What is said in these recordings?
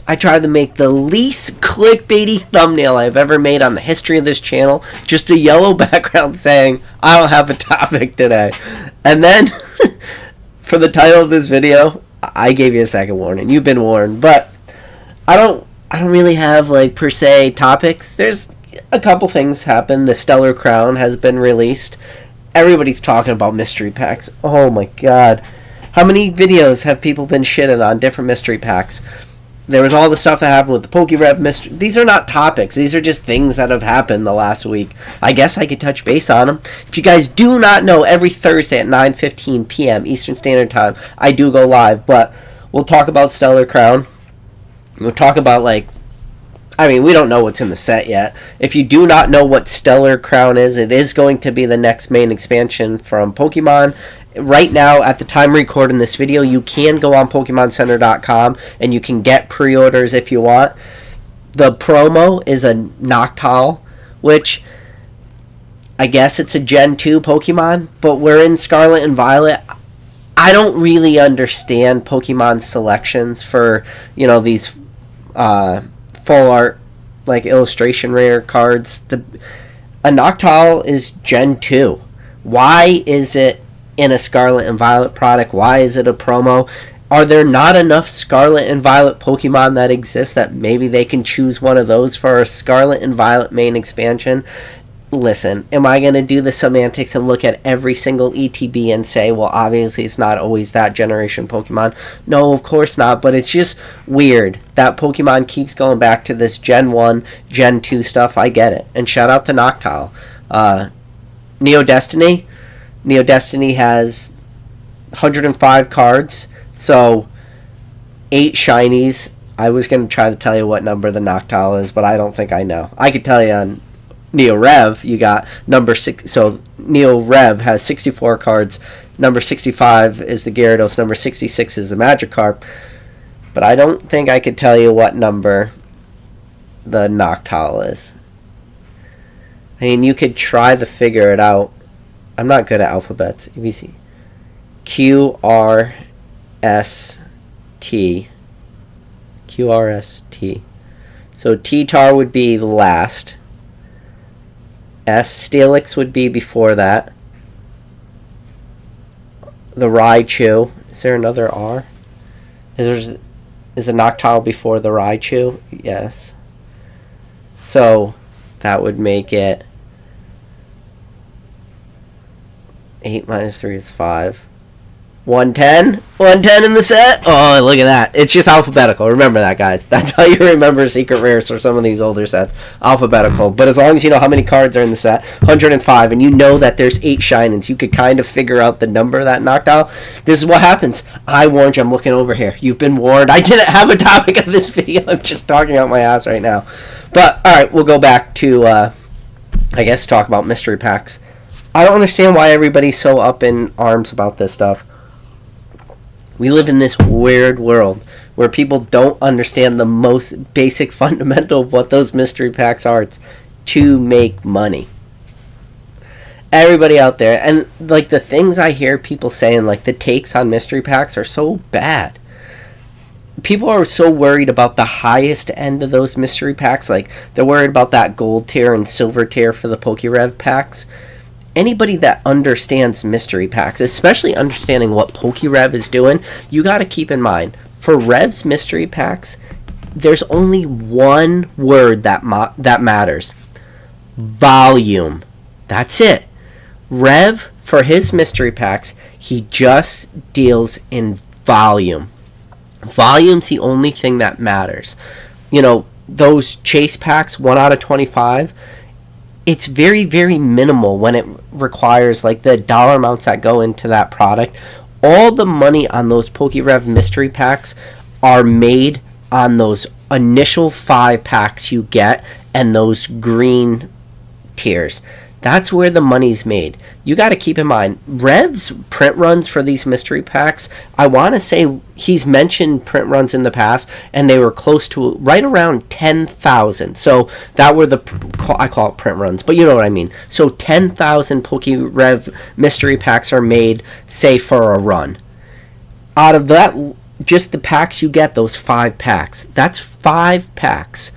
I tried to make the least clickbaity thumbnail I've ever made on the history of this channel. Just a yellow background saying, I don't have a topic today. And then, for the title of this video, I gave you a second warning. You've been warned. But I don't really have, like, per se topics. There's a couple things happen. The Stellar Crown has been released. Everybody's talking about mystery packs. Oh my god. How many videos have people been shitting on different mystery packs? There was all the stuff that happened with the PokeRev mystery. These are not topics. These are just things that have happened the last week. I guess I could touch base on them. If you guys do not know, every Thursday at 9:15 p.m. Eastern Standard Time, I do go live. But we'll talk about Stellar Crown. We'll talk about, like, I mean, we don't know what's in the set yet. If you do not know what Stellar Crown is, it is going to be the next main expansion from Pokemon. Right now, at the time recording this video, you can go on PokemonCenter.com and you can get pre-orders if you want. The promo is a Noctowl, which I guess it's a Gen 2 Pokemon, but we're in Scarlet and Violet. I don't really understand Pokemon selections for, you know, these full art, like, illustration rare cards. A Noctowl is Gen 2. Why is it in a Scarlet and Violet product? Why is it a promo? Are there not enough Scarlet and Violet Pokemon that exist that maybe they can choose one of those for a Scarlet and Violet main expansion? Listen, am I going to do the semantics and look at every single ETB and say, well, obviously it's not always that generation Pokemon? No, of course not, but it's just weird that Pokemon keeps going back to this Gen 1, Gen 2 stuff. I get it. And shout out to Noctowl. Neo Destiny has 105 cards, so 8 shinies. I was going to try to tell you what number the Noctowl is, but I don't think I know. I could tell you on Neo Rev, you got number 6. So Neo Rev has 64 cards. Number 65 is the Gyarados. Number 66 is the Magikarp. But I don't think I could tell you what number the Noctowl is. I mean, you could try to figure it out. I'm not good at alphabets. ABC. Q, R, S, T. Q, R, S, T. So T-Tar would be last. S, Steelix would be before that. The Raichu. Is there another R? Is a Noctowl before the Raichu? Yes. So that would make it 8 minus 3 is 5. 110? 110 in the set? Oh, look at that. It's just alphabetical. Remember that, guys. That's how you remember secret rares for some of these older sets. Alphabetical. But as long as you know how many cards are in the set, 105, and you know that there's 8 Shinins, you could kind of figure out the number that knocked out. This is what happens. I warned you. I'm looking over here. You've been warned. I didn't have a topic of this video. I'm just talking out my ass right now. But, alright, we'll go back to, I guess, talk about mystery packs. I don't understand why everybody's so up in arms about this stuff. We live in this weird world where people don't understand the most basic fundamental of what those mystery packs are. It's to make money. Everybody out there, and like the things I hear people saying, like the takes on mystery packs are so bad. People are so worried about the highest end of those mystery packs. Like they're worried about that gold tier and silver tier for the PokeRev packs. Anybody that understands mystery packs, especially understanding what PokeRev is doing, you got to keep in mind, for Rev's mystery packs, there's only one word that matters. Volume. That's it. Rev, for his mystery packs, he just deals in volume. Volume's the only thing that matters. You know, those chase packs, 1 out of 25, it's very, very minimal when it requires, like, the dollar amounts that go into that product. All the money on those PokeRev mystery packs are made on those initial 5 packs you get and those green tiers. That's where the money's made. You got to keep in mind, Rev's print runs for these mystery packs, I want to say he's mentioned print runs in the past, and they were close to right around 10,000. So that were I call it print runs, but you know what I mean. So 10,000 PokeRev mystery packs are made, say, for a run. Out of that just the packs you get, those 5 packs. That's 5 packs.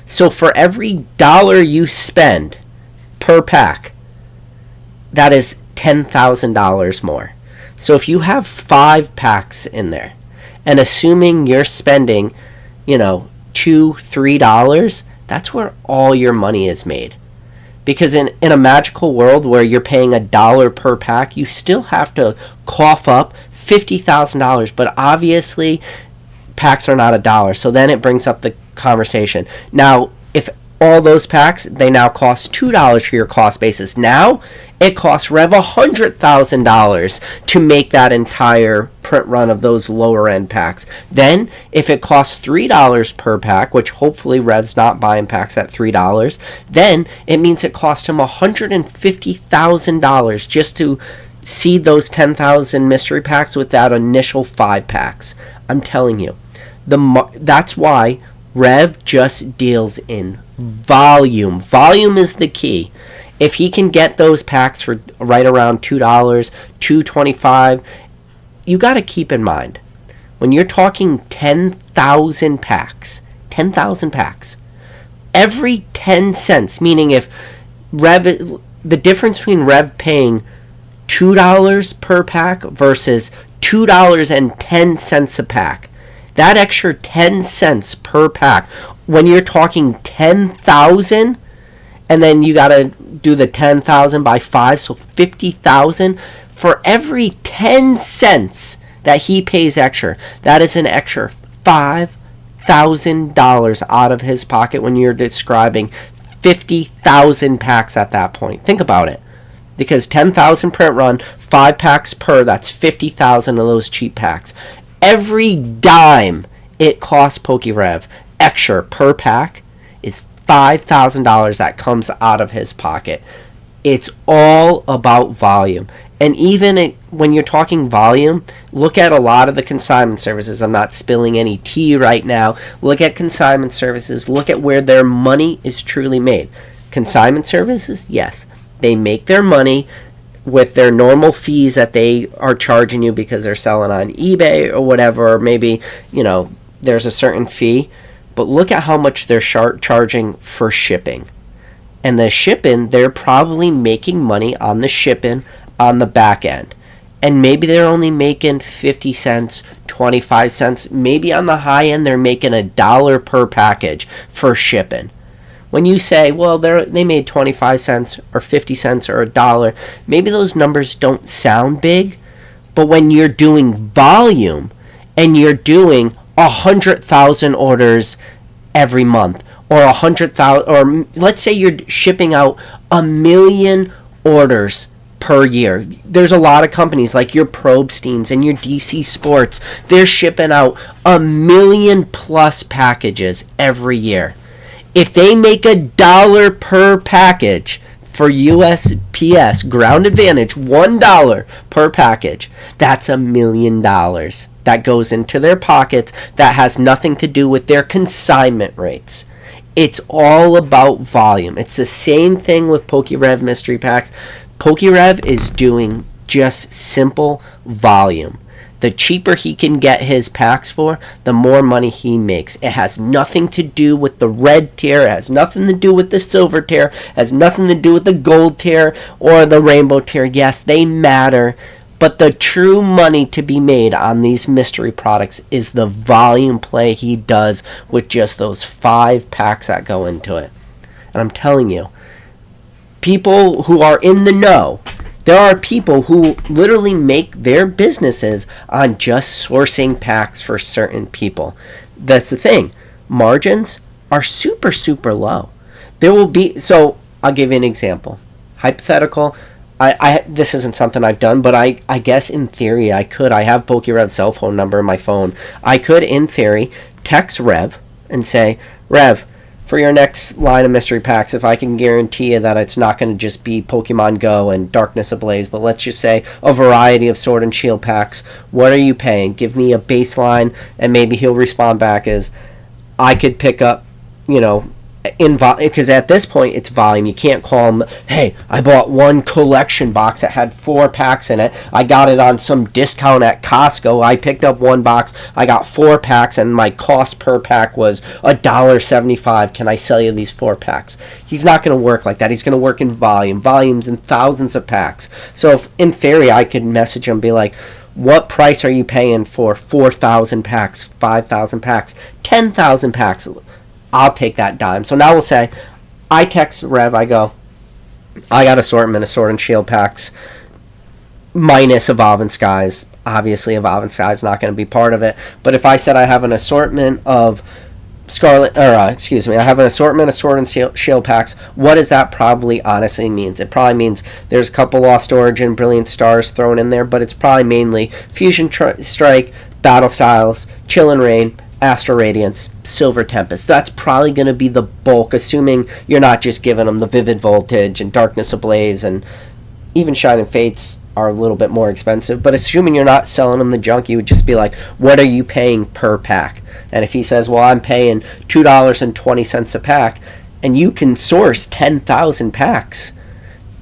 So for every dollar you spend per pack, that is $10,000 more. So if you have 5 packs in there, and assuming you're spending, $2-3, that's where all your money is made. Because in a magical world where you're paying $1 per pack, you still have to cough up $50,000. But obviously, packs are not $1. So then it brings up the conversation. Now, if all those packs, they now cost $2 for your cost basis. Now, it costs Rev $100,000 to make that entire print run of those lower end packs. Then, if it costs $3 per pack, which hopefully Rev's not buying packs at $3, then it means it costs him $150,000 just to seed those 10,000 mystery packs with that initial 5 packs. I'm telling you, that's why Rev just deals in volume. Volume is the key. If he can get those packs for right around $2, $2.25, you got to keep in mind, when you're talking 10,000 packs, every 10 cents, meaning if Rev, the difference between Rev paying $2 per pack versus $2.10 a pack, that extra 10 cents per pack, when you're talking 10,000, and then you got to do the 10,000 by 5, so 50,000. For every 10 cents that he pays extra, that is an extra $5,000 out of his pocket when you're describing 50,000 packs at that point. Think about it. Because 10,000 print run, 5 packs per, that's 50,000 of those cheap packs. Every dime it costs PokeRev extra per pack is $5,000 that comes out of his pocket. It's all about volume. And even when you're talking volume, look at a lot of the consignment services. I'm not spilling any tea right now. Look at consignment services. Look at where their money is truly made. Consignment services, yes, they make their money with their normal fees that they are charging you because they're selling on eBay or whatever, or maybe, there's a certain fee. But look at how much they're charging for shipping. And the shipping, they're probably making money on the shipping on the back end. And maybe they're only making 50 cents, 25 cents. Maybe on the high end, they're making $1 per package for shipping. When you say, well, they made 25 cents or 50 cents or $1, maybe those numbers don't sound big. But when you're doing volume and you're doing 100,000 orders every month, or 100,000, or let's say you're shipping out 1 million orders per year. There's a lot of companies like your Probsteins and your DC Sports. They're shipping out 1 million plus packages every year. If they make $1 per package for USPS Ground Advantage, $1 per package, that's $1 million that goes into their pockets. That has nothing to do with their consignment rates. It's all about volume. It's the same thing with PokeRev mystery packs. PokeRev is doing just simple volume. The cheaper he can get his packs for, the more money he makes. It has nothing to do with the red tier. It has nothing to do with the silver tier. It has nothing to do with the gold tier or the rainbow tier. Yes, they matter. But the true money to be made on these mystery products is the volume play he does with just those 5 packs that go into it. And I'm telling you, people who are in the know, there are people who literally make their businesses on just sourcing packs for certain people. That's the thing. Margins are super, super low. There will be, so I'll give you an example. Hypothetical. This isn't something I've done, but I guess in theory I could. I have PokeRev's cell phone number in my phone. I could, in theory, text Rev and say, Rev, for your next line of mystery packs, if I can guarantee you that it's not going to just be Pokemon Go and Darkness Ablaze, but let's just say a variety of Sword and Shield packs, what are you paying? Give me a baseline, and maybe he'll respond back as, I could pick up, because at this point it's volume. You can't call them, hey, I bought one collection box that had 4 packs in it. I got it on some discount at Costco. I picked up one box, I got 4 packs, and my cost per pack was $1.75. Can I sell you these 4 packs? He's not going to work like that. He's going to work in volumes in thousands of packs. So if, in theory, I could message him and be like, what price are you paying for 4,000 packs, 5,000 packs, 10,000 packs? I'll take that dime. So now we'll say, I text Rev, I go, I got assortment of Sword and Shield packs, minus Evolving Skies. Obviously, Evolving Skies is not going to be part of it. But if I said I have an assortment of I have an assortment of Sword and Shield packs, what does that probably honestly means? It probably means there's a couple Lost Origin, Brilliant Stars thrown in there, but it's probably mainly Fusion Strike, Battle Styles, Chill and Rain, Astral Radiance, Silver Tempest. That's probably going to be the bulk, assuming you're not just giving them the Vivid Voltage and Darkness Ablaze, and even Shining Fates are a little bit more expensive. But assuming you're not selling them the junk, you would just be like, what are you paying per pack? And if he says, well, I'm paying $2.20 a pack, and you can source 10,000 packs,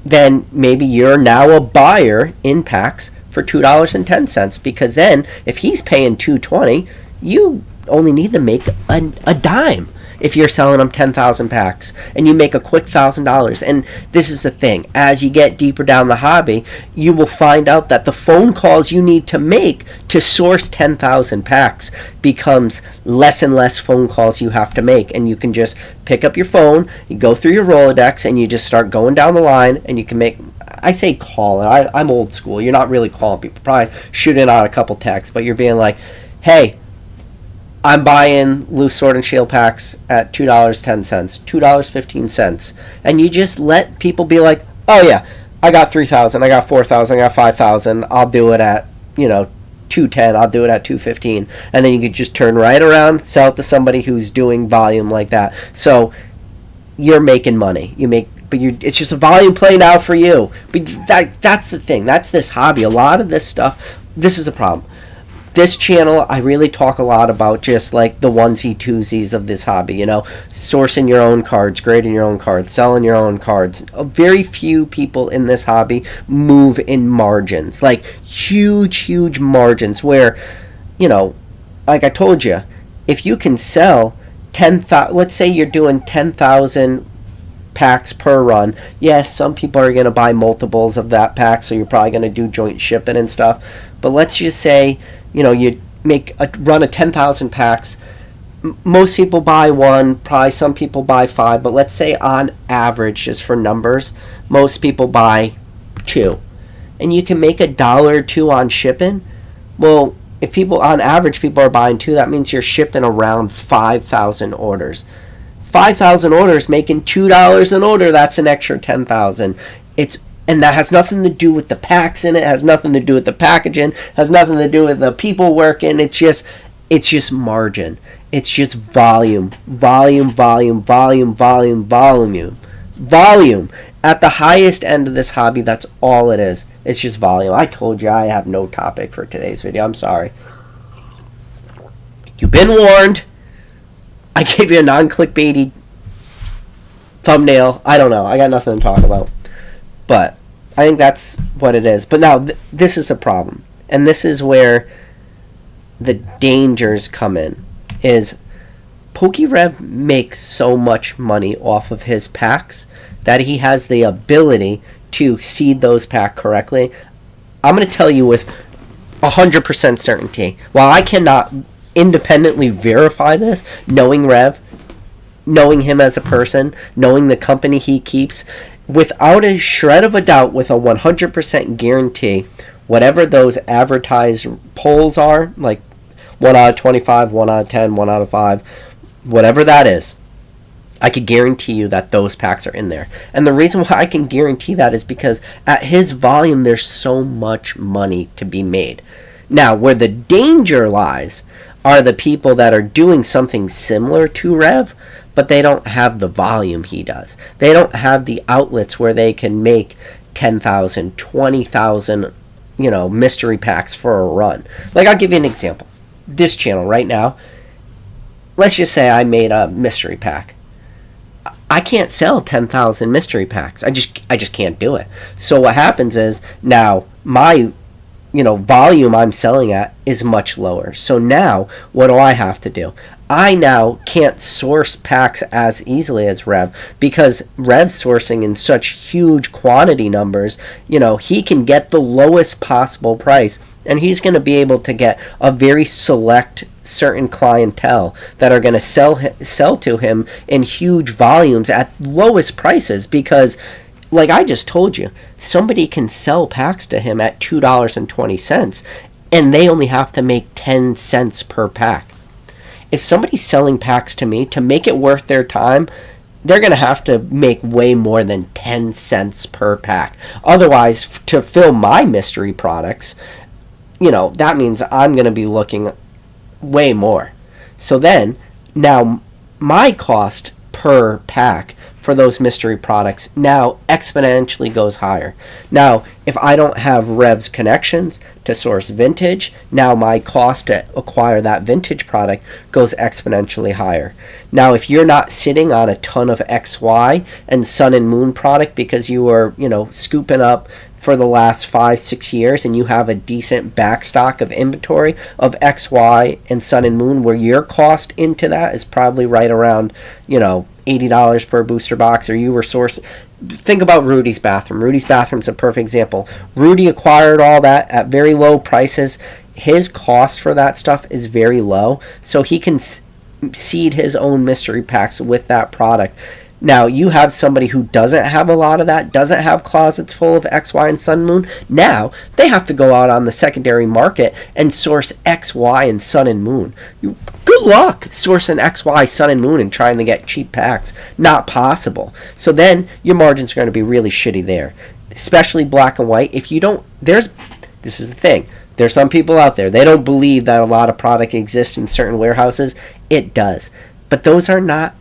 then maybe you're now a buyer in packs for $2.10, because then if he's paying $2.20, you only need to make a dime if you're selling them 10,000 packs, and you make a quick $1,000. And this is the thing, as you get deeper down the hobby, you will find out that the phone calls you need to make to source 10,000 packs becomes less and less phone calls you have to make, and you can just pick up your phone, you go through your Rolodex, and you just start going down the line, and you can make, I say call, I'm old school, you're not really calling people, probably shooting out a couple texts, but you're being like, hey, I'm buying loose Sword and Shield packs at $2.10, $2.15, and you just let people be like, oh yeah, I got 3,000, I got 4,000, I got 5,000, I'll do it at, $2.10, I'll do it at $2.15, and then you could just turn right around, sell it to somebody who's doing volume like that. So you're making money. It's just a volume play now for you. But that's the thing. That's this hobby. A lot of this stuff, this is a problem. This channel, I really talk a lot about just like the onesie twosies of this hobby, sourcing your own cards, grading your own cards, selling your own cards. Very few people in this hobby move in margins, like huge margins where, like I told you, if you can sell 10,000, let's say you're doing 10,000 packs per run. Yes, some people are going to buy multiples of that pack, so you're probably going to do joint shipping and stuff. But let's just say, you make a run of 10,000 packs. Most people buy one, probably some people buy 5, but let's say on average, just for numbers, most people buy 2. And you can make $1 or $2 on shipping. Well, if people, on average, people are buying 2, that means you're shipping around 5,000 orders. 5,000 orders, making $2 an order, that's an extra 10,000. And that has nothing to do with the packs in it, has nothing to do with the packaging, has nothing to do with the people working. It's just margin. It's just volume. Volume. At the highest end of this hobby, that's all it is. It's just volume. I told you I have no topic for today's video. I'm sorry. You've been warned. I gave you a non-clickbaity thumbnail. I don't know. I got nothing to talk about. But I think that's what it is. But now, this is a problem. And this is where the dangers come in. Is PokeRev makes so much money off of his packs that he has the ability to seed those packs correctly. I'm going to tell you with 100% certainty. While I cannot independently verify this, knowing Rev, knowing him as a person, knowing the company he keeps, without a shred of a doubt, with a 100% guarantee, whatever those advertised polls are, like 1 out of 25, 1 out of 10, 1 out of 5, whatever that is, I could guarantee you that those packs are in there. And the reason why I can guarantee that is because at his volume, there's so much money to be made. Now, where the danger lies are the people that are doing something similar to Rev, but they don't have the volume he does. They don't have the outlets where they can make 10,000, 20,000, mystery packs for a run. Like, I'll give you an example. This channel right now, let's just say I made a mystery pack. I can't sell 10,000 mystery packs. I just can't do it. So what happens is now my volume I'm selling at is much lower. So now what do I have to do? I now can't source packs as easily as Rev, because Rev's sourcing in such huge quantity numbers. He can get the lowest possible price, and he's going to be able to get a very select certain clientele that are going to sell to him in huge volumes at lowest prices, because like I just told you, somebody can sell packs to him at $2.20 and they only have to make 10 cents per pack. If somebody's selling packs to me, to make it worth their time, they're going to have to make way more than 10 cents per pack. Otherwise, to fill my mystery products, that means I'm going to be looking way more. So then, now my cost per pack for those mystery products now exponentially goes higher. Now, if I don't have Rev's connections to source vintage, now my cost to acquire that vintage product goes exponentially higher. Now, if you're not sitting on a ton of XY and Sun and Moon product because you were, scooping up for the last 5-6 years and you have a decent backstock of inventory of XY and Sun and Moon, where your cost into that is probably right around, $80 per booster box, or you were sourcing. Think about Rudy's Bathroom. Rudy's Bathroom's a perfect example. Rudy acquired all that at very low prices. His cost for that stuff is very low, so he can seed his own mystery packs with that product. Now, you have somebody who doesn't have a lot of that, doesn't have closets full of XY and Sun Moon. Now, they have to go out on the secondary market and source XY and Sun and Moon. Good luck sourcing XY, Sun and Moon and trying to get cheap packs. Not possible. So then, your margins are going to be really shitty there. Especially black and white. If you don't, this is the thing. There's some people out there, they don't believe that a lot of product exists in certain warehouses. It does. But those are not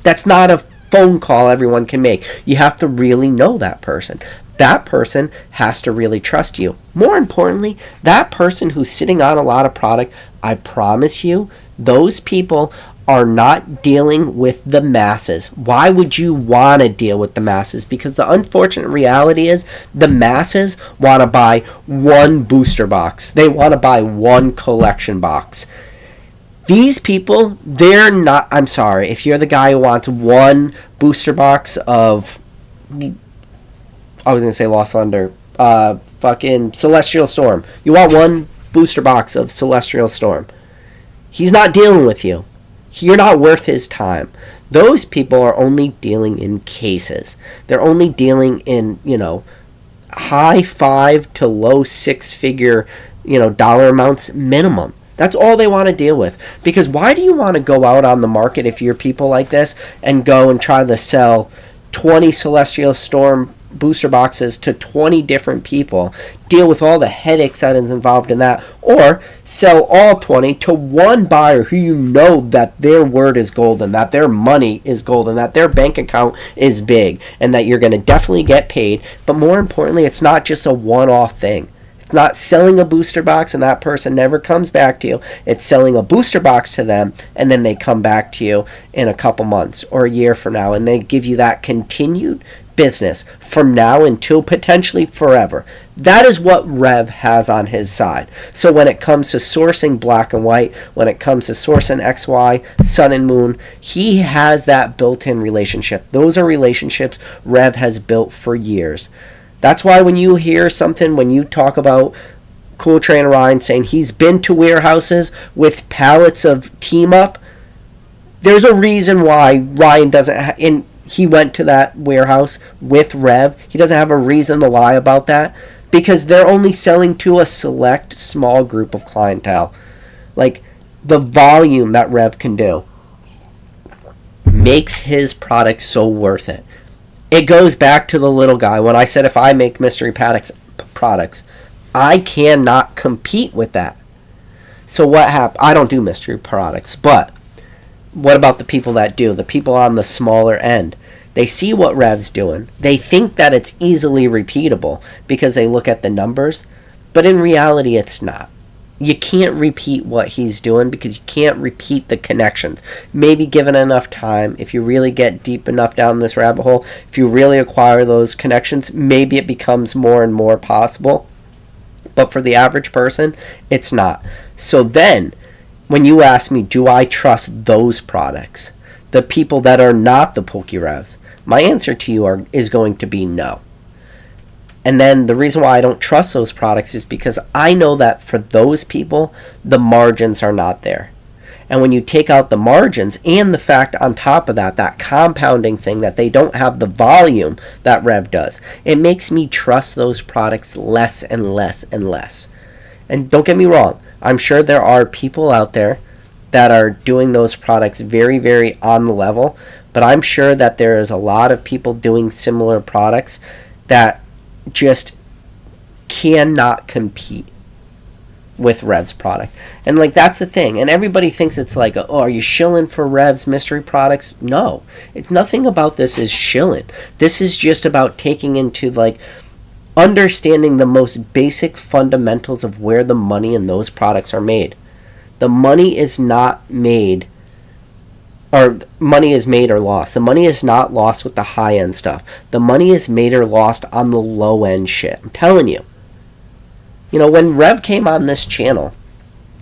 that's not a phone call everyone can make. You have to really know that person. That person has to really trust you. More importantly, that person who's sitting on a lot of product, I promise you, those people are not dealing with the masses. Why would you want to deal with the masses? Because the unfortunate reality is the masses want to buy one booster box. They want to buy one collection box. These people, they're not, I'm sorry, if you're the guy who wants one booster box of, I was going to say Lost Thunder, fucking Celestial Storm. You want one booster box of Celestial Storm. He's not dealing with you. You're not worth his time. Those people are only dealing in cases. They're only dealing in, high 5 to low 6-figure, dollar amounts minimum. That's all they want to deal with. Because why do you want to go out on the market if you're people like this and go and try to sell 20 Celestial Storm booster boxes to 20 different people, deal with all the headaches that is involved in that, or sell all 20 to one buyer who you know that their word is golden, that their money is golden, that their bank account is big, and that you're going to definitely get paid. But more importantly, it's not just a one-off thing. Not selling a booster box and that person never comes back to you. It's selling a booster box to them and then they come back to you in a couple months or a year from now, and they give you that continued business from now until potentially forever. That is what Rev has on his side. So when it comes to sourcing black and white, when it comes to sourcing XY, Sun and Moon, he has that built-in relationship. Those are relationships Rev has built for years. That's why when you hear something, when you talk about Cool Train Ryan saying he's been to warehouses with pallets of Team Up, there's a reason why Ryan doesn't, he went to that warehouse with Rev. He doesn't have a reason to lie about that, because they're only selling to a select small group of clientele. Like, the volume that Rev can do makes his product so worth it. It goes back to the little guy. When I said if I make mystery products, I cannot compete with that. So what happened? I don't do mystery products, but what about the people that do? The people on the smaller end. They see what Rev's doing. They think that it's easily repeatable because they look at the numbers, but in reality it's not. you can't repeat what he's doing because you can't repeat the connections. Maybe given enough time, if you really get deep enough down this rabbit hole, if you really acquire those connections, maybe it becomes more and more possible. But for the average person, it's not. So then, when you ask me, do I trust those products, the people that are not the PokeRevs, my answer to you is going to be no. And then the reason why I don't trust those products is because I know that for those people, the margins are not there. And when you take out the margins and the fact on top of that, that compounding thing that they don't have the volume that Rev does, it makes me trust those products less and less and less. And don't get me wrong, I'm sure there are people out there that are doing those products very, very on the level, but I'm sure that there is a lot of people doing similar products that just cannot compete with Rev's product. And like, that's the thing. And everybody thinks it's like, oh, are you shilling for Rev's mystery products? No. It's nothing about this is shilling. This is just about taking into like understanding the most basic fundamentals of where the money in those products are made. The money is not made, or money is made or lost. The money is not lost with the high-end stuff. The money is made or lost on the low-end shit. I'm telling you. You know, when Rev came on this channel,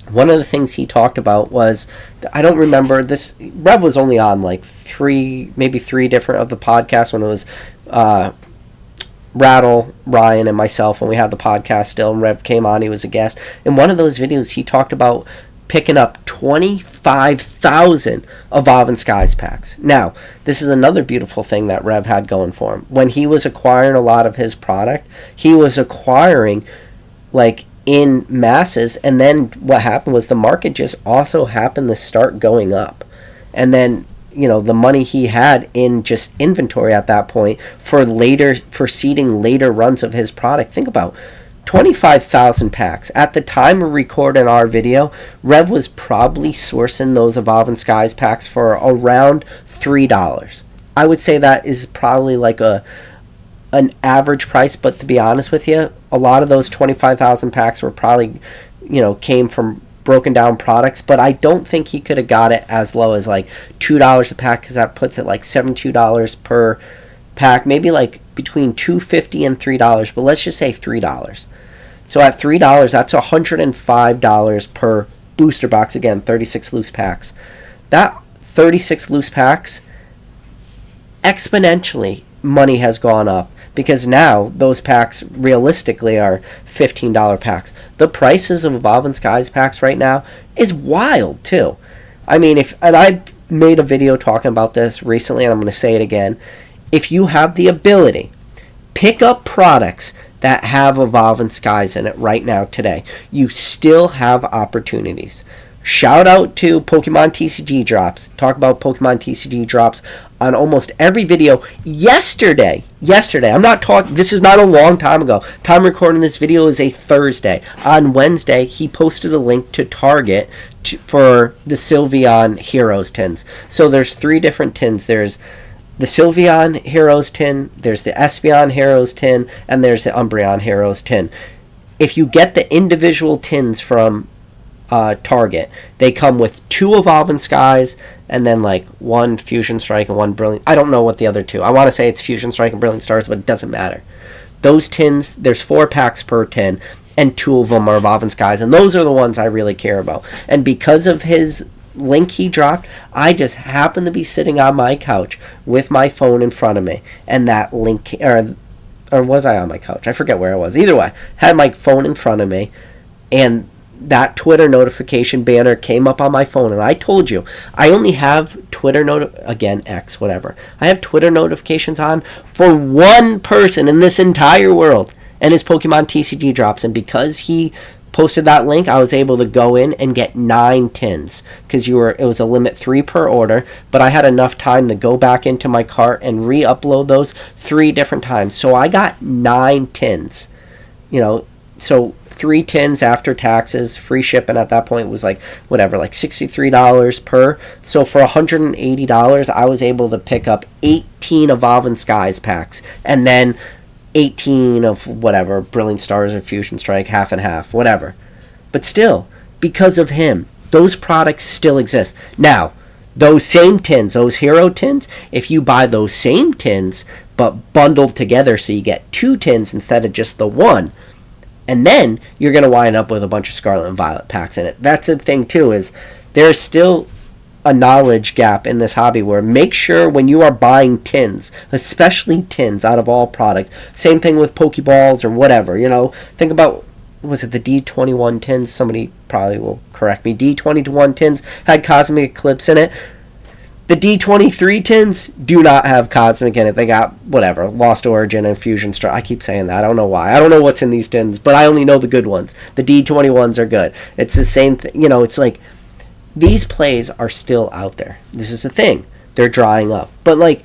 one of the things he talked about was, I don't remember this, Rev was only on like maybe three different of the podcasts when it was Rattle, Ryan, and myself when we had the podcast still, and Rev came on, he was a guest. In one of those videos, he talked about picking up 25,000 Evolve and Skies packs. Now, this is another beautiful thing that Rev had going for him. When he was acquiring a lot of his product, he was acquiring like in masses, and then what happened was the market just also happened to start going up. And then, you know, the money he had in just inventory at that point for seeding later runs of his product. Think about 25,000 packs. At the time of recording our video, Rev was probably sourcing those Evolve and Skies packs for around $3. I would say that is probably like an average price, but to be honest with you, a lot of those 25,000 packs were probably, you know, came from broken down products, but I don't think he could have got it as low as like $2 a pack, because that puts it like $72 per pack, maybe like between $2.50 and $3, but let's just say $3. So at $3, that's $105 per booster box. Again, 36 loose packs. That 36 loose packs, exponentially, money has gone up, because now those packs realistically are $15 packs. The prices of Evolve and Skies packs right now is wild too. I mean, and I made a video talking about this recently, and I'm going to say it again. If you have the ability, pick up products that have Evolve and Skies in it right now today. You still have opportunities. Shout out to Pokemon TCG drops. Talk about Pokemon TCG drops on almost every video. Yesterday, I'm not talking, this is not a long time ago. Time recording this video is a Thursday. On Wednesday, he posted a link to Target for the Sylveon Heroes tins. So there's 3 different tins. There's the Sylveon Heroes tin, there's the Espeon Heroes tin, and there's the Umbreon Heroes tin. If you get the individual tins from Target, they come with 2 Evolve and Skies, and then like 1 Fusion Strike and 1 Brilliant. I don't know what the other 2. I want to say it's Fusion Strike and Brilliant Stars, but it doesn't matter. Those tins, there's 4 packs per tin, and 2 of them are Evolve and Skies, and those are the ones I really care about. And because of his link he dropped, I just happened to be sitting on my couch with my phone in front of me, and that link, or was I on my couch? I forget where I was. Either way, had my phone in front of me, and that Twitter notification banner came up on my phone. And I told you, I only have Twitter X, whatever. I have Twitter notifications on for one person in this entire world, and his Pokemon TCG drops. And because he posted that link, I was able to go in and get 9 tins, because it was a limit 3 per order, but I had enough time to go back into my cart and re-upload those 3 different times. So I got 9 tins, you know, so 3 tins after taxes, free shipping at that point was like whatever, like $63 per. So for $180, I was able to pick up 18 Evolve and Skies packs, and then 18 of whatever, Brilliant Stars or Fusion Strike, half and half, whatever. But still, because of him, those products still exist. Now, those same tins, those hero tins, if you buy those same tins but bundled together so you get 2 tins instead of just the one, and then you're going to wind up with a bunch of Scarlet and Violet packs in it. That's the thing too, is there's still a knowledge gap in this hobby where make sure when you are buying tins, especially tins out of all product, same thing with Pokeballs or whatever, think about, was it the D21 tins? Somebody probably will correct me. D21 tins had Cosmic Eclipse in it. The D23 tins do not have Cosmic in it. They got whatever, Lost Origin and Fusion Star. I keep saying that. I don't know why. I don't know what's in these tins, but I only know the good ones. The D21s are good. It's the same thing. It's like these plays are still out there. This is the thing. They're drying up. But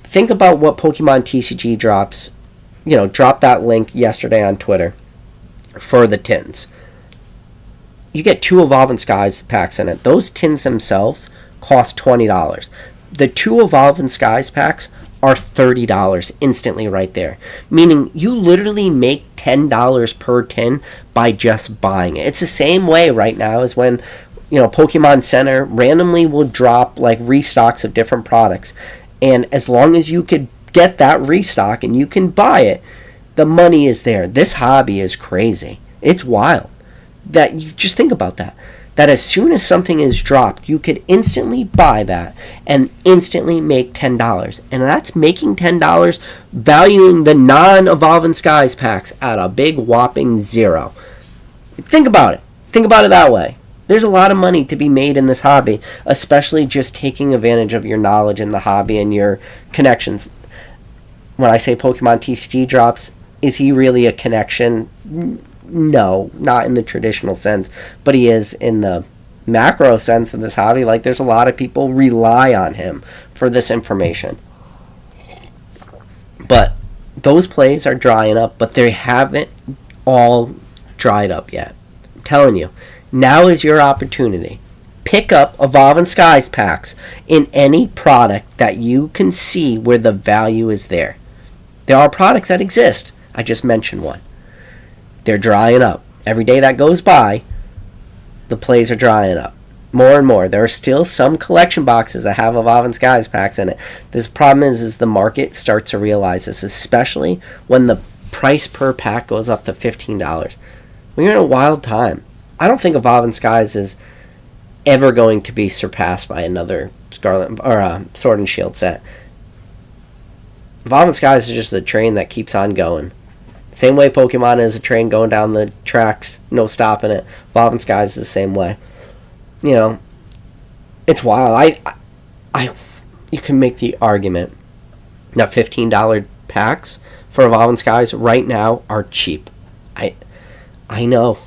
think about what Pokemon TCG drops. Drop that link yesterday on Twitter for the tins. You get 2 Evolving Skies packs in it. Those tins themselves cost $20. The 2 Evolving Skies packs are $30 instantly right there. Meaning you literally make $10 per tin by just buying it. It's the same way right now as when Pokemon Center randomly will drop restocks of different products. And as long as you could get that restock and you can buy it, the money is there. This hobby is crazy. It's wild. That you just think about that. That as soon as something is dropped, you could instantly buy that and instantly make $10. And that's making $10, valuing the non-Evolving Skies packs at a big whopping 0. Think about it. Think about it that way. There's a lot of money to be made in this hobby, especially just taking advantage of your knowledge in the hobby and your connections. When I say Pokemon TCG drops, is he really a connection? No, not in the traditional sense, but he is in the macro sense of this hobby. There's a lot of people rely on him for this information. But those plays are drying up, but they haven't all dried up yet. I'm telling you, now is your opportunity. Pick up Evolving Skies packs in any product that you can see where the value is there. There are products that exist. I just mentioned one. They're drying up. Every day that goes by, the plays are drying up. More and more. There are still some collection boxes that have Evolving Skies packs in it. This problem is the market starts to realize this, especially when the price per pack goes up to $15. We're in a wild time. I don't think Evolving Skies is ever going to be surpassed by another Scarlet or Sword and Shield set. Evolving Skies is just a train that keeps on going. Same way Pokemon is a train going down the tracks, no stopping it. Evolving Skies is the same way. It's wild. You can make the argument that $15 packs for Evolving Skies right now are cheap. I know.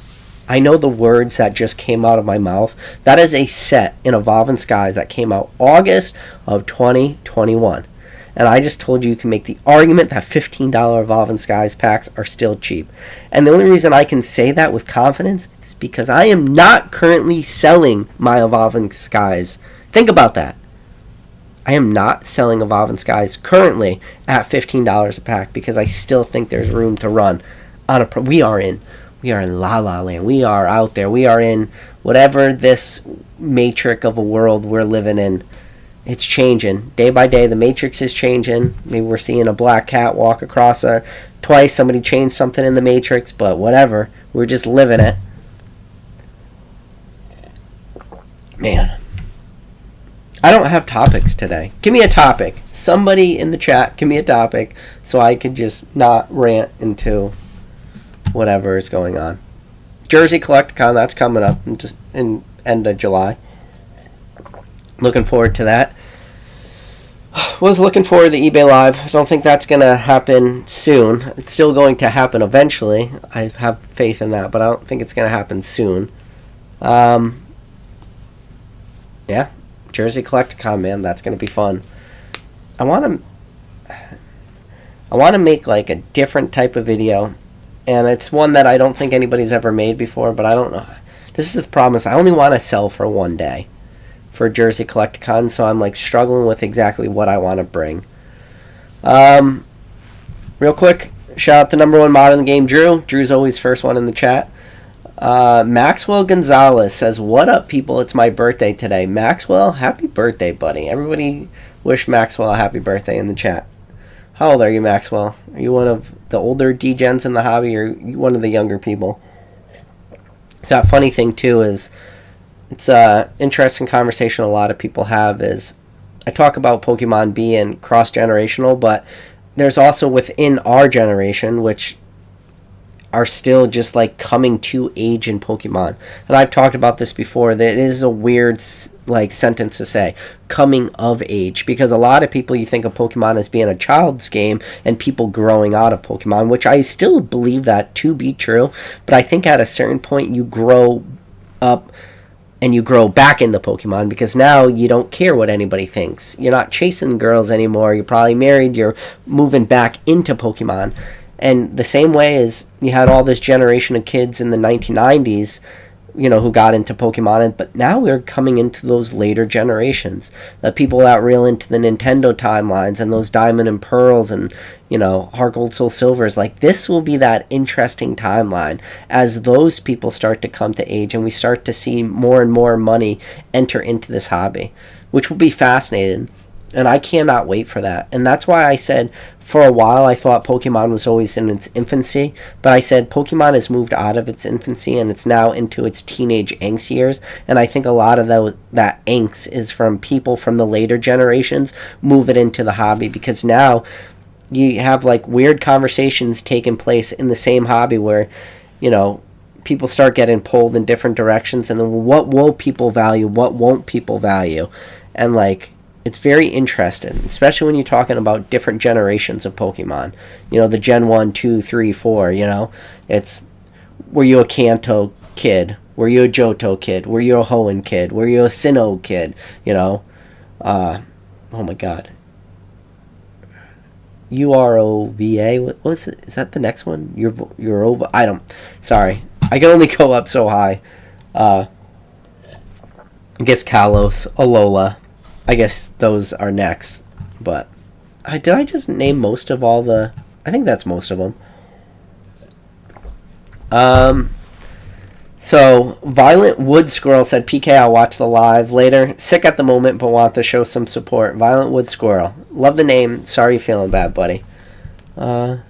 I know the words that just came out of my mouth. That is a set in Evolving Skies that came out August of 2021. And I just told you can make the argument that $15 Evolving Skies packs are still cheap. And the only reason I can say that with confidence is because I am not currently selling my Evolving Skies. Think about that. I am not selling Evolving Skies currently at $15 a pack because I still think there's room to run. We are in La La Land. We are out there. We are in whatever this matrix of a world we're living in. It's changing. Day by day, the matrix is changing. Maybe we're seeing a black cat walk across twice. Somebody changed something in the matrix, but whatever. We're just living it. Man. I don't have topics today. Give me a topic. Somebody in the chat, give me a topic so I can just not rant into whatever is going on. Jersey Collecticon, that's coming up in end of July. Looking forward to that. Was looking forward to the eBay Live. I don't think that's going to happen soon. It's still going to happen eventually. I have faith in that, but I don't think it's going to happen soon. Yeah. Jersey Collecticon, man. That's going to be fun. I want to make a different type of video. And it's one that I don't think anybody's ever made before, but I don't know. This is the problem. I only want to sell for one day for Jersey Collecticon, so I'm struggling with exactly what I want to bring. Real quick, shout out to number one mod in the game, Drew. Drew's always first one in the chat. Maxwell Gonzalez says, "What up, people? It's my birthday today." Maxwell, happy birthday, buddy. Everybody wish Maxwell a happy birthday in the chat. How old are you, Maxwell? Are you one of the older degens in the hobby, or you one of the younger people? So that funny thing, too, is it's an interesting conversation a lot of people have is I talk about Pokemon being cross-generational, but there's also within our generation, which are still just like coming to age in Pokemon. And I've talked about this before, that it is a weird like sentence to say, coming of age, because a lot of people, you think of Pokemon as being a child's game and people growing out of Pokemon, which I still believe that to be true, but I think at a certain point you grow up and you grow back into Pokemon, because now you don't care what anybody thinks. You're not chasing girls anymore, you're probably married, you're moving back into Pokemon. And the same way as you had all this generation of kids in the 1990s, who got into Pokemon, but now we're coming into those later generations. The people that are real into the Nintendo timelines and those Diamond and Pearls and, Heart Gold Soul Silvers, like this will be that interesting timeline as those people start to come to age and we start to see more and more money enter into this hobby, which will be fascinating. And I cannot wait for that. And that's why I said for a while I thought Pokemon was always in its infancy. But I said Pokemon has moved out of its infancy and it's now into its teenage angst years. And I think a lot of that angst is from people from the later generations moving into the hobby. Because now you have like weird conversations taking place in the same hobby where, people start getting pulled in different directions. And then what will people value? What won't people value? And like, it's very interesting, especially when you're talking about different generations of Pokemon. The Gen 1, 2, 3, 4, It's, were you a Kanto kid? Were you a Johto kid? Were you a Hoenn kid? Were you a Sinnoh kid? Oh my god. UROVA? What's it? Is that the next one? Eurova? Sorry. I can only go up so high. I guess Kalos, Alola. I guess those are next, but did I just name most of all the... I think that's most of them. So, Violent Wood Squirrel said, PK, I'll watch the live later. Sick at the moment, but want to show some support. Violent Wood Squirrel. Love the name. Sorry you're feeling bad, buddy. Let's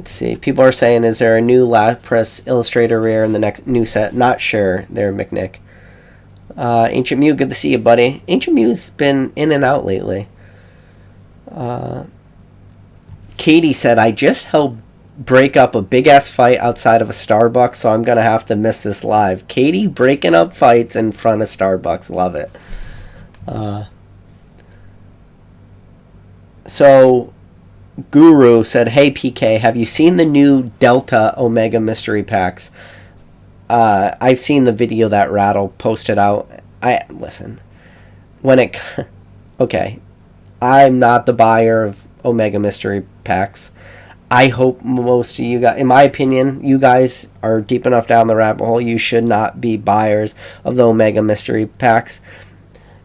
see. People are saying, is there a new Lapras Illustrator rare in the next new set? Not sure there, McNick. Ancient Mew, good to see you, buddy. Ancient Mew's been in and out lately. Katie said, I just helped break up a big-ass fight outside of a Starbucks, so I'm going to have to miss this live. Katie breaking up fights in front of Starbucks. Love it. So, Guru said, hey, PK, have you seen the new Delta Omega Mystery Packs? I've seen the video that Rattle posted out. Listen, okay, I'm not the buyer of Omega Mystery Packs. I hope most of you guys, in my opinion, you guys are deep enough down the rabbit hole, you should not be buyers of the Omega Mystery Packs.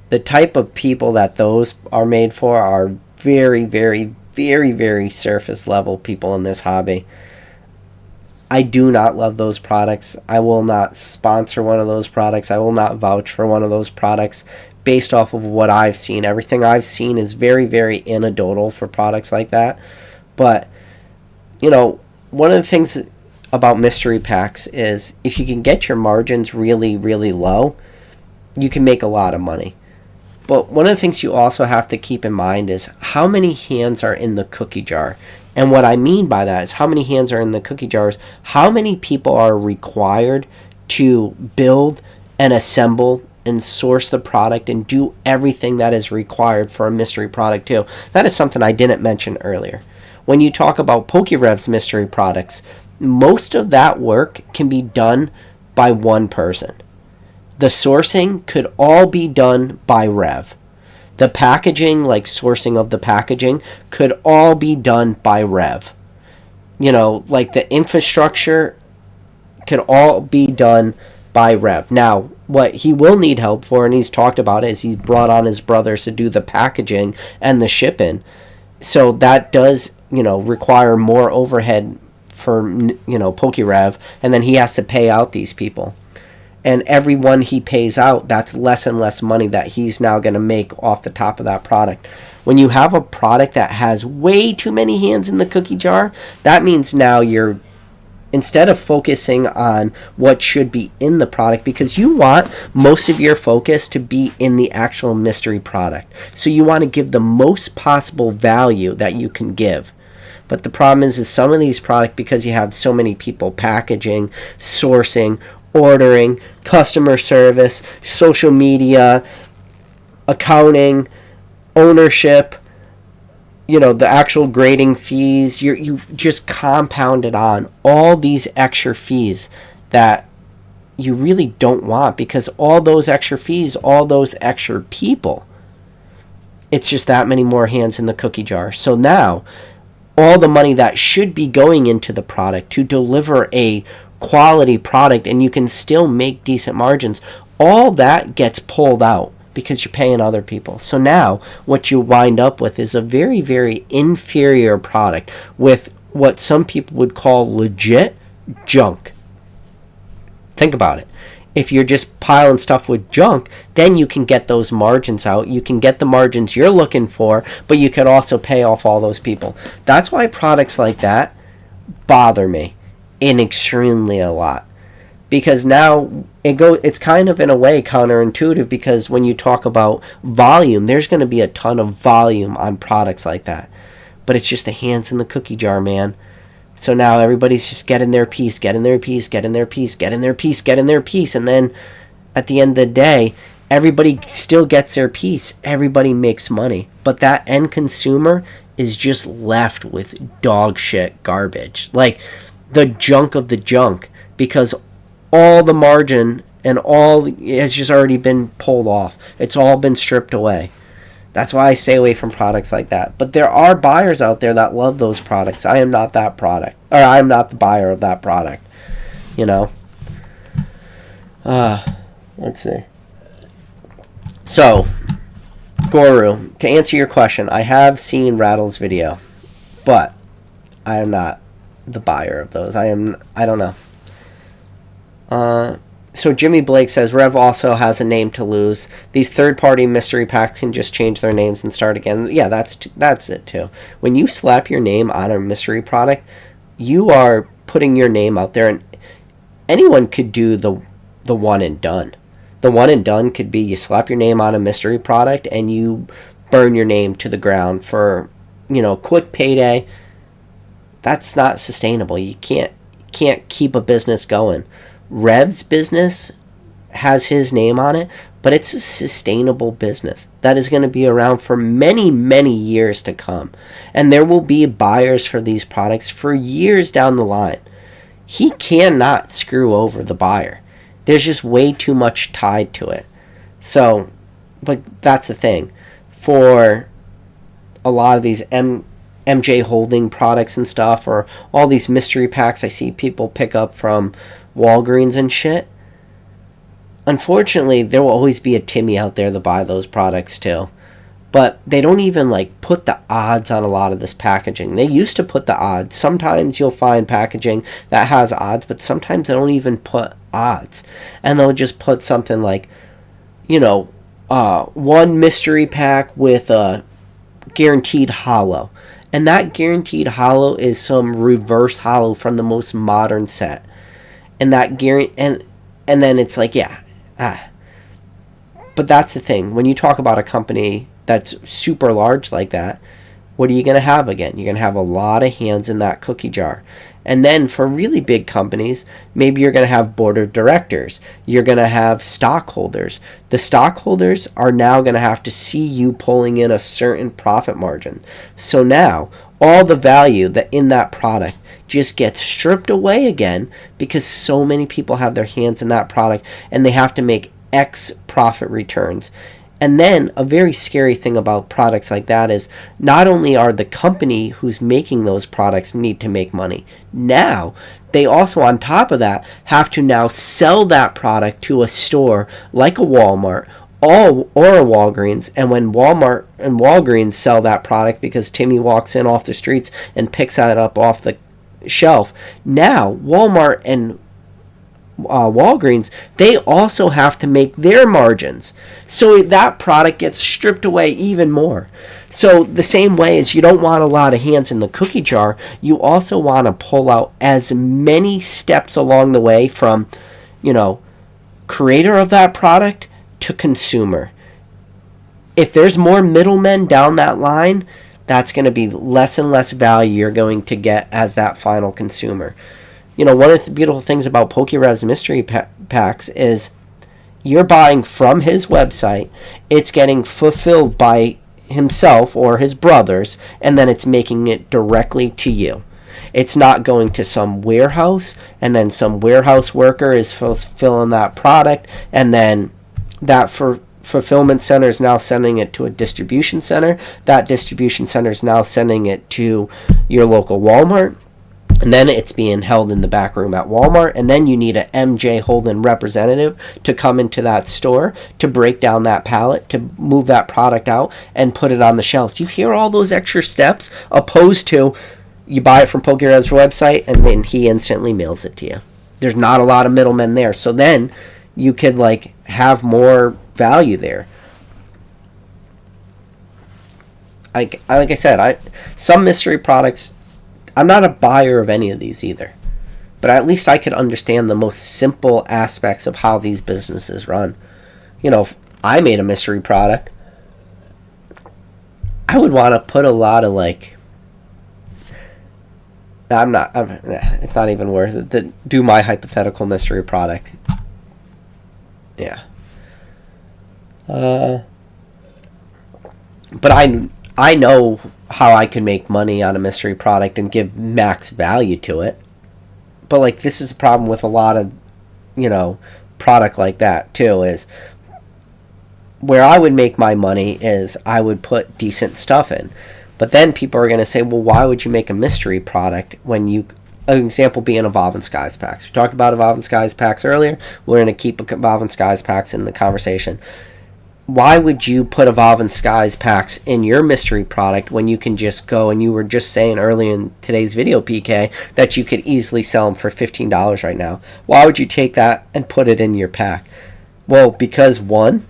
The type of people that those are made for are very, very, very, very surface level people in this hobby. I do not love those products. I will not sponsor one of those products. I will not vouch for one of those products based off of what I've seen. Everything I've seen is very, very anecdotal for products like that. But, one of the things about mystery packs is if you can get your margins really, really low, you can make a lot of money. But one of the things you also have to keep in mind is how many hands are in the cookie jar. And what I mean by that is how many hands are in the cookie jars, how many people are required to build and assemble and source the product and do everything that is required for a mystery product too. That is something I didn't mention earlier. When you talk about PokeRev's mystery products, most of that work can be done by one person. The sourcing could all be done by Rev. The packaging, like sourcing of the packaging, could all be done by Rev. Like the infrastructure could all be done by Rev. Now, what he will need help for, and he's talked about it, is he's brought on his brothers to do the packaging and the shipping. So that does, require more overhead PokeRev, and then he has to pay out these people. And every one he pays out, that's less and less money that he's now going to make off the top of that product. When you have a product that has way too many hands in the cookie jar, that means now you're, instead of focusing on what should be in the product, because you want most of your focus to be in the actual mystery product. So you want to give the most possible value that you can give. But the problem is some of these products, because you have so many people packaging, sourcing, ordering, customer service, social media, accounting, ownership, the actual grading fees, you just compounded on all these extra fees that you really don't want, because all those extra fees, all those extra people, it's just that many more hands in the cookie jar. So now all the money that should be going into the product to deliver a quality product, and you can still make decent margins, all that gets pulled out because you're paying other people. So now what you wind up with is a very, very inferior product with what some people would call legit junk. Think about it. If you're just piling stuff with junk, then you can get those margins out. You can get the margins you're looking for, but you can also pay off all those people. That's why products like that bother me extremely a lot, because now it's kind of in a way counterintuitive, because when you talk about volume, there's going to be a ton of volume on products like that, but it's just the hands in the cookie jar, man. So now everybody's just getting their piece, and then at the end of the day, everybody still gets their piece, everybody makes money, but that end consumer is just left with dog shit garbage, like the junk of the junk, because all the margin and all has just already been pulled off. It's all been stripped away. That's why I stay away from products like that. But there are buyers out there that love those products. I am not that product, or I am not the buyer of that product. Let's see. So, Guru, to answer your question, I have seen Rattle's video, but I am not the buyer of those. I don't know. So Jimmy Blake says Rev also has a name to lose. These third-party mystery packs can just change their names and start again. Yeah, that's it too. When you slap your name on a mystery product, you are putting your name out there, and anyone could do the one and done. The one and done could be you slap your name on a mystery product and you burn your name to the ground for, quick payday. That's not sustainable. You can't keep a business going. Rev's business has his name on it, but it's a sustainable business that is going to be around for many, many years to come. And there will be buyers for these products for years down the line. He cannot screw over the buyer. There's just way too much tied to it. So, but that's the thing. For a lot of these MJ Holding products and stuff, or all these mystery packs I see people pick up from Walgreens and shit, unfortunately there will always be a Timmy out there to buy those products too. But they don't even put the odds on a lot of this packaging. They used to put the odds. Sometimes you'll find packaging that has odds, but sometimes they don't even put odds. And they'll just put something like, one mystery pack with a guaranteed hollow. And that guaranteed hollow is some reverse hollow from the most modern set. And that and then it's like, But that's the thing. When you talk about a company that's super large like that, what are you going to have again? You're going to have a lot of hands in that cookie jar. And then for really big companies, maybe you're going to have board of directors. You're going to have stockholders. The stockholders are now going to have to see you pulling in a certain profit margin. So now all the value that in that product just gets stripped away again, because so many people have their hands in that product and they have to make X profit returns. And then a very scary thing about products like that is not only are the company who's making those products need to make money, now they also on top of that have to now sell that product to a store like a Walmart or a Walgreens. And when Walmart and Walgreens sell that product because Timmy walks in off the streets and picks that up off the shelf. Now, Walmart and Walgreens, they also have to make their margins. So that product gets stripped away even more. So the same way as you don't want a lot of hands in the cookie jar, you also want to pull out as many steps along the way from, creator of that product to consumer. If there's more middlemen down that line, that's going to be less and less value you're going to get as that final consumer. One of the beautiful things about PokeRev's mystery packs is you're buying from his website, it's getting fulfilled by himself or his brothers, and then it's making it directly to you. It's not going to some warehouse, and then some warehouse worker is fulfilling that product, and then that fulfillment center is now sending it to a distribution center. That distribution center is now sending it to your local Walmart. And then it's being held in the back room at Walmart. And then you need an MJ Holden representative to come into that store to break down that pallet, to move that product out and put it on the shelves. You hear all those extra steps opposed to you buy it from PokeRev's website and then he instantly mails it to you. There's not a lot of middlemen there. So then you could have more value there. Like I said, some mystery products, I'm not a buyer of any of these either. But at least I could understand the most simple aspects of how these businesses run. If I made a mystery product, I would want to put a lot of it's not even worth it to do my hypothetical mystery product. Yeah. But I know how I can make money on a mystery product and give max value to it. But this is a problem with a lot of, product like that too, is where I would make my money is I would put decent stuff in. But then people are going to say, well, why would you make a mystery product when an example being Evolving Skies packs. We talked about Evolving Skies packs earlier. We're going to keep Evolving Skies packs in the conversation. Why would you put Evolving Skies packs in your mystery product when you can just go, and you were just saying earlier in today's video, PK, that you could easily sell them for $15 right now? Why would you take that and put it in your pack? Well, because one,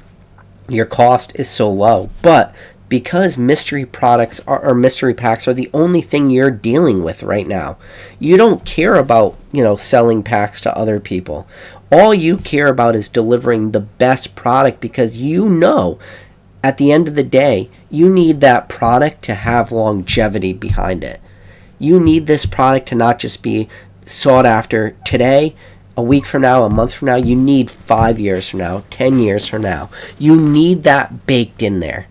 your cost is so low, but because mystery products or mystery packs are the only thing you're dealing with right now. You don't care about, selling packs to other people. All you care about is delivering the best product, because at the end of the day, you need that product to have longevity behind it. You need this product to not just be sought after today, a week from now, a month from now. You need 5 years from now, 10 years from now. You need that baked in there.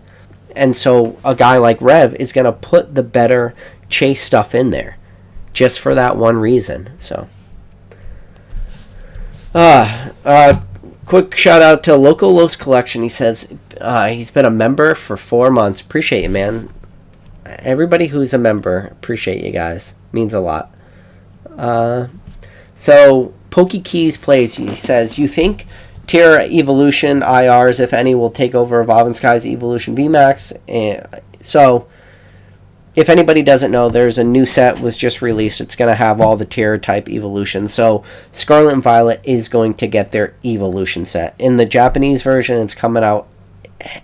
And so a guy like Rev is going to put the better chase stuff in there just for that one reason. So, quick shout out to Loco Los Collection. He says he's been a member for 4 months. Appreciate you, man. Everybody who's a member, appreciate you guys. Means a lot. So, Pokey Keys plays. He says, you think Tier Evolution IRs, if any, will take over Evolving Skies Evolution VMAX. So, if anybody doesn't know, there's a new set was just released. It's going to have all the tier type evolutions. So, Scarlet and Violet is going to get their evolution set. In the Japanese version, it's coming out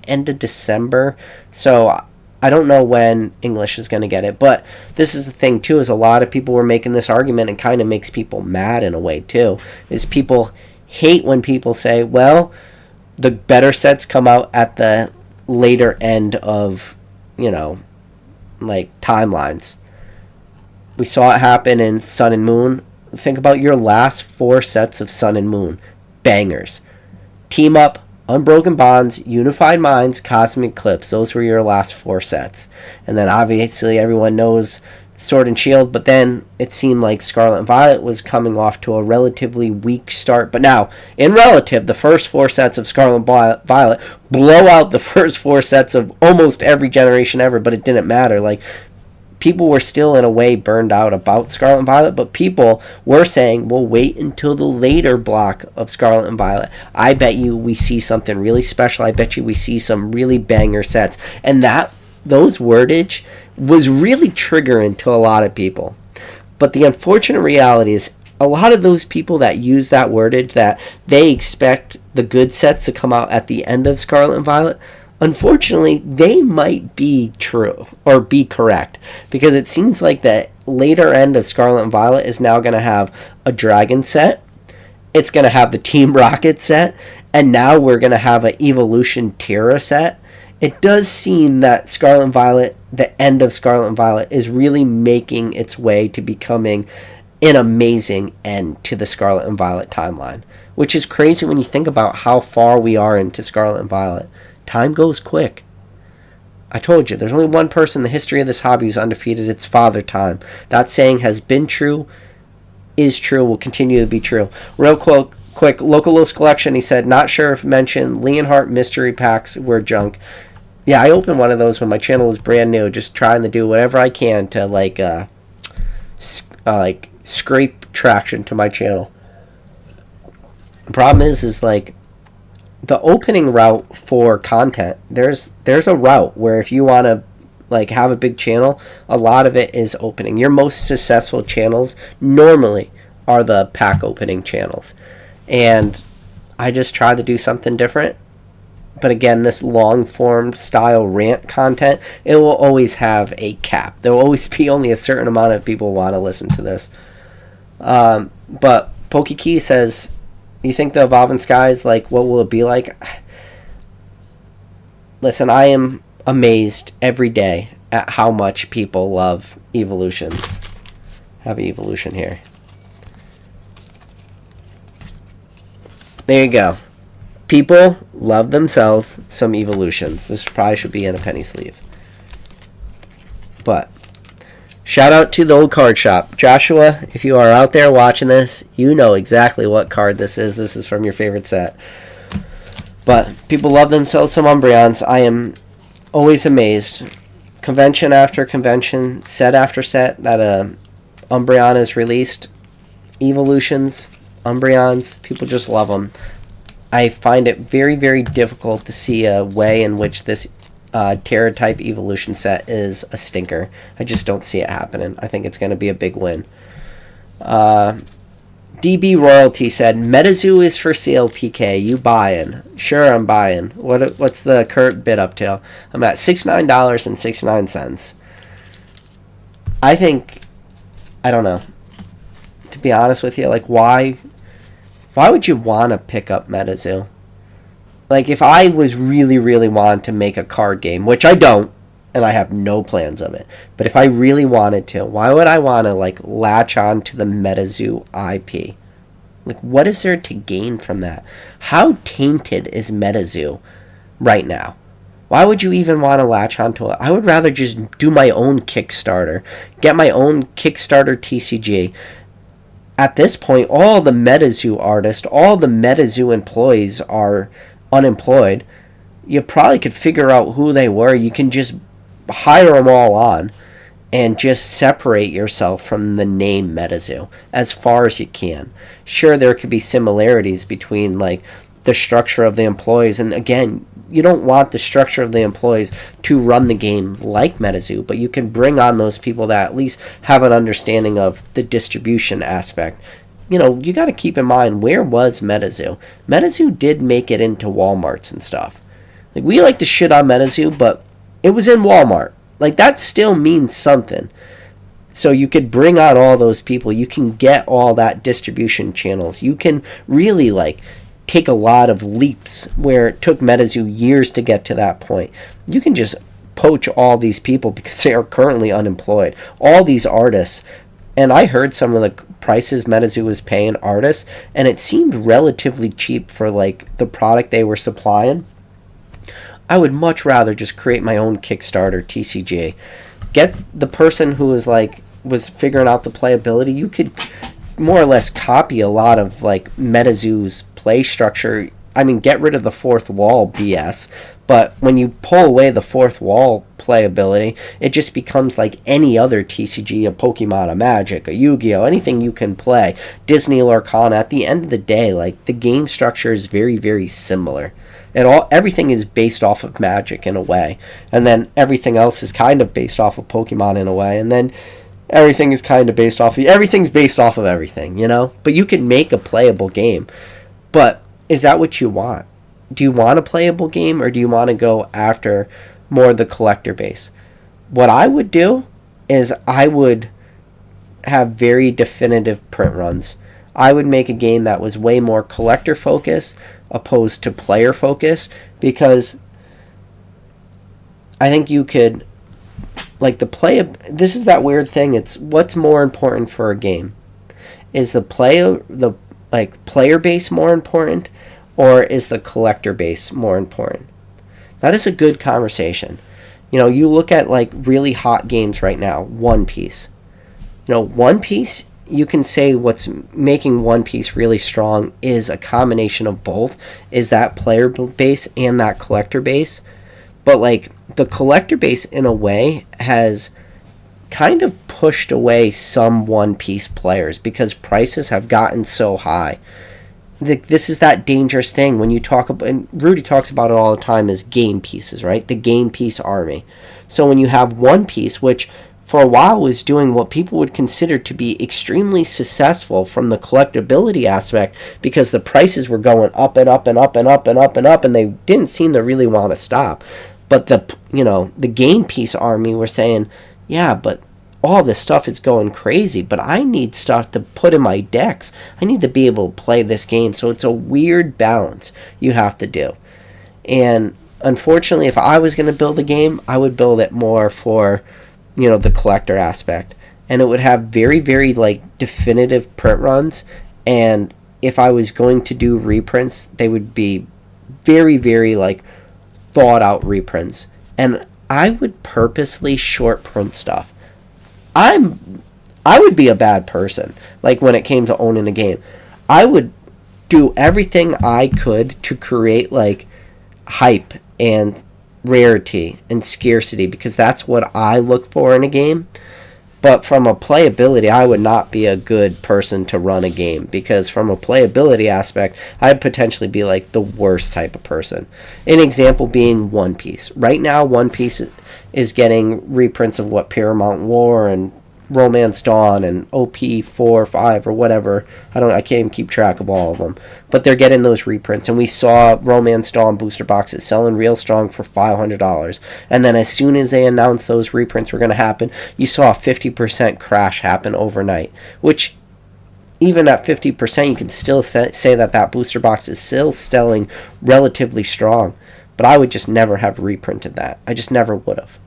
end of December. So, I don't know when English is going to get it. But this is the thing, too, is a lot of people were making this argument, and kind of makes people mad in a way, too, is people hate when people say, well, the better sets come out at the later end of, timelines. We saw it happen in Sun and Moon. Think about your last 4 sets of Sun and Moon. Bangers. Team Up, Unbroken Bonds, Unified Minds, Cosmic Eclipse. Those were your last 4 sets. And then obviously everyone knows Sword and Shield, but then it seemed like Scarlet and Violet was coming off to a relatively weak start. But now, in relative, the first 4 sets of Scarlet and Violet blow out the first 4 sets of almost every generation ever, but it didn't matter. People were still in a way burned out about Scarlet and Violet, but people were saying, well, wait until the later block of Scarlet and Violet. I bet you we see something really special. I bet you we see some really banger sets. And those wordage was really triggering to a lot of people. But the unfortunate reality is a lot of those people that use that wordage, that they expect the good sets to come out at the end of Scarlet and Violet, unfortunately, they might be true or be correct, because it seems like the later end of Scarlet and Violet is now going to have a Dragon set. It's going to have the Team Rocket set, and now we're going to have an Evolution Terra set. It does seem that Scarlet and Violet, the end of Scarlet and Violet, is really making its way to becoming an amazing end to the Scarlet and Violet timeline, which is crazy when you think about how far we are into Scarlet and Violet. Time goes quick. I told you, there's only one person in the history of this hobby who's undefeated. It's Father Time. That saying has been true, is true, will continue to be true. Real quick, Localos Collection, he said, not sure if mentioned Leonhardt mystery packs were junk. Yeah, I opened one of those when my channel was brand new, just trying to do whatever I can to scrape traction to my channel. The problem is like the opening route for content. There's a route where if you want to like have a big channel, a lot of it is opening. Your most successful channels normally are the pack opening channels, and I just try to do something different. But again, this long form style rant content, it will always have a cap. There will always be only a certain amount of people who want to listen to this. But Pokekey says, you think the Evolving Skies, like, what will it be like? Listen, I am amazed every day at how much people love evolutions. Have an evolution here. There you go. People love themselves some evolutions. This probably should be in a penny sleeve. But shout out to the old card shop. Joshua, if you are out there watching this, you know exactly what card this is. This is from your favorite set. But people love themselves some Umbreons. I am always amazed. Convention after convention, set after set, that Umbreon is released. Evolutions, Umbreons, people just love them. I find it very, very difficult to see a way in which this Terra type evolution set is a stinker. I just don't see it happening. I think it's going to be a big win. DB Royalty said, MetaZoo is for sale, PK. You buying? Sure, I'm buying. What's the current bid up to? I'm at $69.69. I think, I don't know. To be honest with you, like, why would you want to pick up MetaZoo? Like, if I was really, really wanting to make a card game, which I don't, and I have no plans of it, but if I really wanted to, why would I want to, like, latch on to the MetaZoo IP? Like, what is there to gain from that? How tainted is MetaZoo right now? Why would you even want to latch onto it? I would rather just do my own Kickstarter, get my own Kickstarter TCG. At this point, all the MetaZoo artists, all the MetaZoo employees are unemployed. You probably could figure out who they were. You can just hire them all on and just separate yourself from the name MetaZoo as far as you can. Sure, there could be similarities between like the structure of the employees, and again, you don't want the structure of the employees to run the game like MetaZoo, but you can bring on those people that at least have an understanding of the distribution aspect. You know, you got to keep in mind, where was MetaZoo? MetaZoo did make it into Walmarts and stuff. Like, we like to shit on MetaZoo, but it was in Walmart. Like, that still means something. So you could bring on all those people. You can get all that distribution channels. You can really, like, take a lot of leaps where it took MetaZoo years to get to that point. You can just poach all these people because they are currently unemployed. All these artists. And I heard some of the prices MetaZoo was paying artists, and it seemed relatively cheap for, like, the product they were supplying. I would much rather just create my own Kickstarter TCG. Get the person who was figuring out the playability. You could more or less copy a lot of like MetaZoo's play structure. I mean, get rid of the fourth wall BS, but when you pull away the fourth wall playability, it just becomes like any other TCG, a Pokemon, a Magic, a Yu-Gi-Oh, anything you can play. Disney Lorcana. At the end of the day, like, the game structure is very, very similar. Everything is based off of Magic in a way, and then everything else is kind of based off of Pokemon in a way, and then everything is kind of based off of, everything's based off of everything, you know? But you can make a playable game. But is that what you want? Do you want a playable game, or do you want to go after more the collector base? What I would do is I would have very definitive print runs. I would make a game that was way more collector focused opposed to player focused, because I think you could, like, this is that weird thing. It's what's more important for a game. Is the player base more important, or is the collector base more important? That is a good conversation. You know, you look at like really hot games right now, One Piece. You know, One Piece, you can say what's making One Piece really strong is a combination of both, is that player base and that collector base. But like the collector base in a way has kind of pushed away some One Piece players because prices have gotten so high. This is that dangerous thing when you talk about, and Rudy talks about it all the time, is game pieces, right? The game piece army. So when you have One Piece, which for a while was doing what people would consider to be extremely successful from the collectability aspect, because the prices were going up and up and up and up and up and up, and they didn't seem to really want to stop. But the game piece army were saying, yeah, but all this stuff is going crazy, but I need stuff to put in my decks. I need to be able to play this game. So it's a weird balance you have to do. And unfortunately, if I was going to build a game, I would build it more for, the collector aspect. And it would have very, very, definitive print runs. And if I was going to do reprints, they would be very, very, thought out reprints. And I would purposely short print stuff. I would be a bad person, when it came to owning a game. I would do everything I could to create, hype and rarity and scarcity, because that's what I look for in a game. But from a playability, I would not be a good person to run a game, because from a playability aspect, I'd potentially be the worst type of person. An example being One Piece. Right now, One Piece is getting reprints of Paramount War and Romance Dawn and OP4 or 5 or whatever. I can't even keep track of all of them. But they're getting those reprints. And we saw Romance Dawn booster boxes selling real strong for $500. And then as soon as they announced those reprints were going to happen, you saw a 50% crash happen overnight. Which, even at 50%, you can still say that booster box is still selling relatively strong. But I would just never have reprinted that. I just never would have.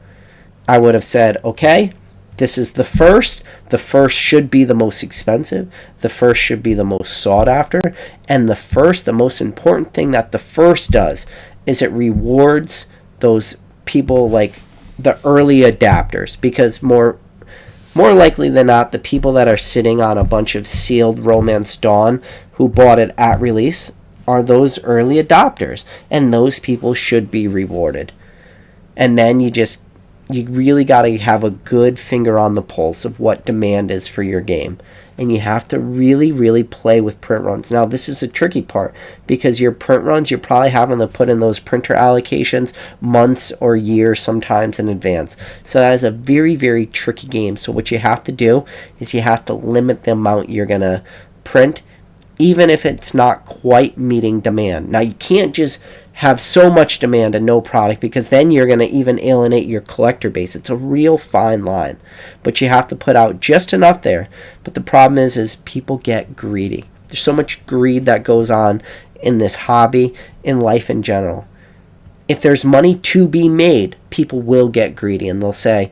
I would have said, okay, this is the first. The first should be the most expensive. The first should be the most sought after. And the most important thing that the first does is it rewards those people, the early adapters. Because more likely than not, the people that are sitting on a bunch of sealed Romance Dawn who bought it at release are those early adopters. And those people should be rewarded. And then you really got to have a good finger on the pulse of what demand is for your game. And you have to really, really play with print runs. Now, this is a tricky part, because your print runs, you're probably having to put in those printer allocations months or years sometimes in advance. So that is a very, very tricky game. So what you have to do is you have to limit the amount you're going to print, even if it's not quite meeting demand. Now, you can't just have so much demand and no product, because then you're going to even alienate your collector base. It's a real fine line. But you have to put out just enough there. But the problem is people get greedy. There's so much greed that goes on in this hobby, in life in general. If there's money to be made, people will get greedy, and they'll say,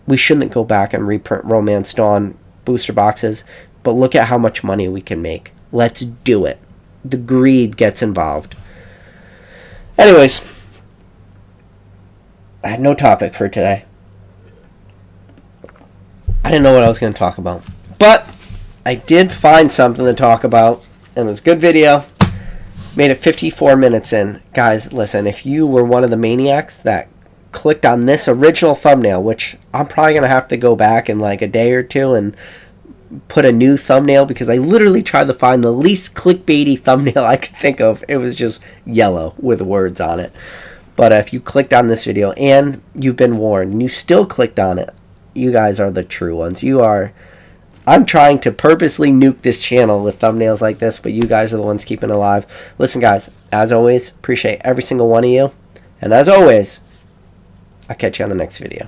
we shouldn't go back and reprint Romance Dawn booster boxes, but look at how much money we can make. Let's do it. The greed gets involved. Anyways, I had no topic for today. I didn't know what I was going to talk about. But I did find something to talk about, and it was a good video. Made it 54 minutes in. Guys, listen, if you were one of the maniacs that clicked on this original thumbnail, which I'm probably going to have to go back in a day or two and put a new thumbnail, because I literally tried to find the least clickbaity thumbnail I could think of. It was just yellow with words on it. But if you clicked on this video and you've been warned and you still clicked on it, You guys are the true ones. I'm trying to purposely nuke this channel with thumbnails like this, but you guys are the ones keeping it alive. Listen, guys, as always, appreciate every single one of you. And as always, I'll catch you on the next video.